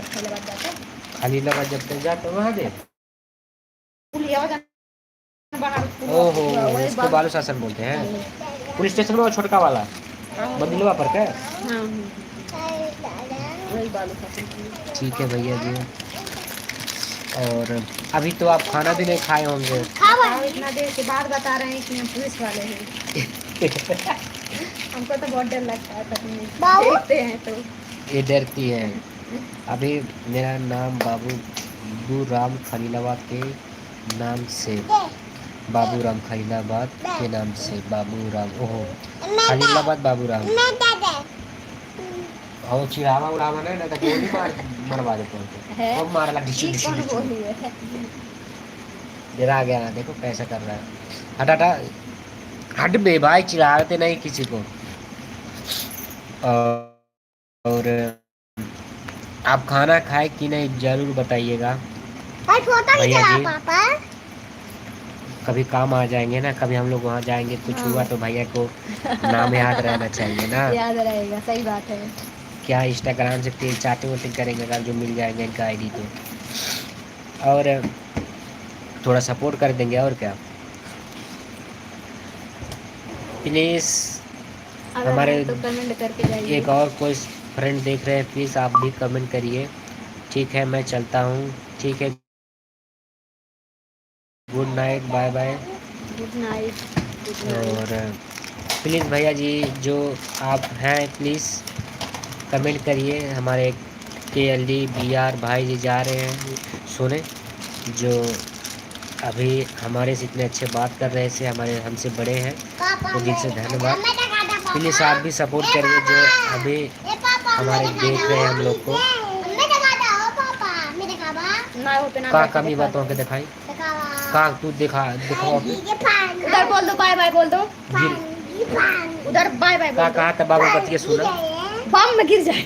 खलीलाबाद जाते खलीलाबाद जब तक जाते वहाँ दे। पुलिया ओहो, इसको बालू शासन बोलते हैं। पुलिस स्टेशन में वो छोटका वाला मंदिलवा पर क्या? वही बालू शासन। ठीक है भैया जी। और अभी तो आप खाना भी नहीं खाए होंगे। इतना देर के बाद बता रहे हैं कि हम पुलिस वाले हैं। हमको तो बहुत डर लगता है, देखते हैं तो ये डरती है। अभी मेरा नाम बाबू राम खलीलाबाद के नाम से, बाबू राम खलीलाबाद के नाम से, बाबू राम। ओहो, खलीलाबाद बाबू राम। और चिढ़ावा उड़ावा नहीं ना तो गोली मरवा देते हैं। वो मार लगा डिशू डिशू डिशू। डरा गया ना, देखो कैसा कर रहा है। हट हट हट बे भाई, चिढ़ाते नहीं किसी को। और आप खाना खाए कि नहीं जरूर बताइएगा भैया जी। पापा कभी काम आ जाएंगे ना, कभी हम लोग वहाँ जाएंगे कुछ हुआ तो भैया को नाम याद रहना चाहिए ना। याद रहेगा, सही बात है। क्या इंस्टाग्राम से तेज चाटिंग वाटिंग करेंगे कल जो मिल जाएंगे इनका आईडी तो, और थोड़ा सपोर्ट कर देंगे और क्या। प्लीज़ हमारे तो कमेंट करके जाइए। एक और कोई फ्रेंड देख रहे हैं, प्लीज़ आप भी कमेंट करिए। ठीक है, मैं चलता हूँ। ठीक है, good night, bye bye. Good night. और प्लीज़ भैया जी जो आप हैं प्लीज़ कमेंट करिए। हमारे KLD BR भाई जी जा रहे हैं सोने, जो अभी हमारे से इतने अच्छे बात कर रहे थे, हमारे हमसे बड़े हैं, तो दिल से धन्यवाद। प्लीज़ आप भी सपोर्ट करिए जो अभी हमारे देख रहे हैं हम लोग को। का कमी बातों के दिखाई का तू दिखाओ। उधर बोल दो, बाय बाय बोल दो। उधर बाय बाय बोल दो। कहा था बाबू बतिया सुना, बम में गिर जाए।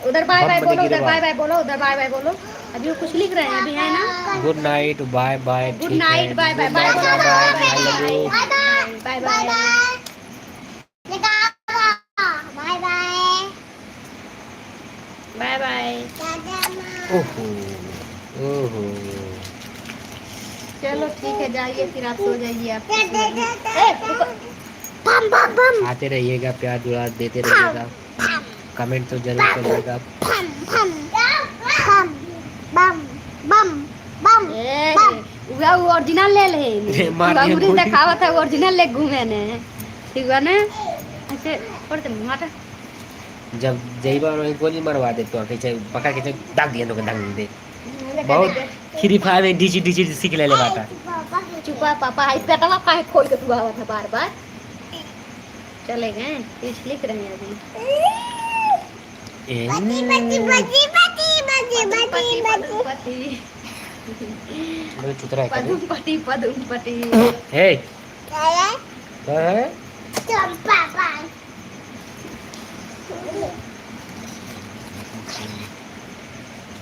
उधर बाय बाय बम में बोलो, गिरे उधर बाय बाय बोलो, उधर बाय बाय बोलो। अभी वो कुछ लिख रहे हैं, अभी है ना। Good night, bye bye. Good night, bye bye, bye bye, I love you. Bye bye, bye bye. ओहो ओहो, चलो ठीक है, जाइए फिर आप सो जाइए। आप बम बम बम आते रहिएगा, प्यार दुलार देते रहिएगा, कमेंट तो जरूर करिएगा। वो ओरिजिनल ले ले, बाबूरी दिखावा था ओरिजिनल ले घूमे ने। ठीक बा ना, ऐसे और तो माता जब जईबा वही गोली मरवा दे तो पकड़ के दाग दिया तो दाग दे। बहुत फ्री फायर में डीजी डीजी सीख ले बाटा। चुपा पापा, आई पेटवा काहे खोल के तू आवा था बार बार। चले गए, कुछ लिख रहे हैं अभी। पदुम पटी। हे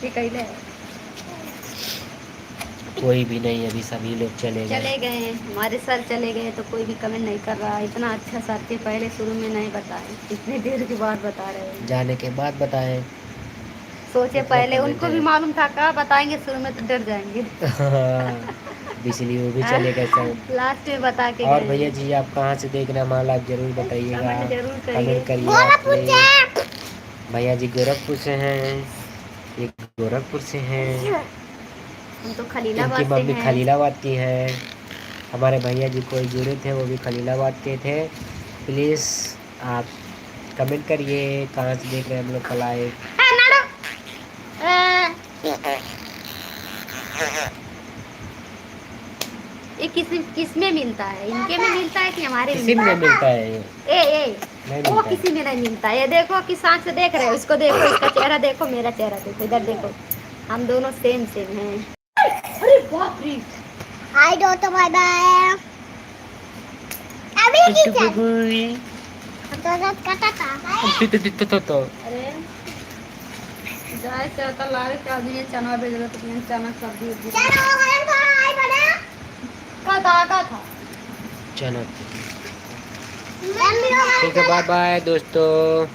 क्या है? कोई भी नहीं, अभी सभी लोग चले गए। हमारे सर चले गए तो कोई भी कमेंट नहीं कर रहा। इतना अच्छा सर थे, पहले शुरू में नहीं बताए, इतने देर के बाद बता रहे हैं। जाने के बाद बताएं। सोचे पहले उनको भी मालूम था, कहा बताएंगे शुरू में तो डर जाएंगे। इसलिए वो भी चले गए सब लास्ट में बता के। और भैया जी आप कहाँ से देख रहे हैं हमारा लाइव जरूर बताइएगा, कमेंट करिए। भैया जी गोरखपुर से हैं, एक गोरखपुर से हैं, हम तो इनकी मम्मी खलीलाबाद की है। हमारे भैया जी कोई जुड़े थे वो भी खलीलाबाद के थे। प्लीज़ आप कमेंट करिए कहाँ से देख रहे हैं हम लोग का लाइव। ये किस में मिलता है, इनके में मिलता है कि हमारे किसी में मिलता है वो किसी में नहीं मिलता है। ये देखो किसान से देख रहे हो, इसको देखो, इसका चेहरा देखो, मेरा चेहरा देखो, इधर देखो, हम दोनों सेम हैं। अरे बाप रे, हाय दोस्तों, बाय बाय। अभी अरे जाए से तो लावे के आदमी चना भेज रहा, तो चना सब्जी का था चलो ठीक है, बाय बाय दोस्तों।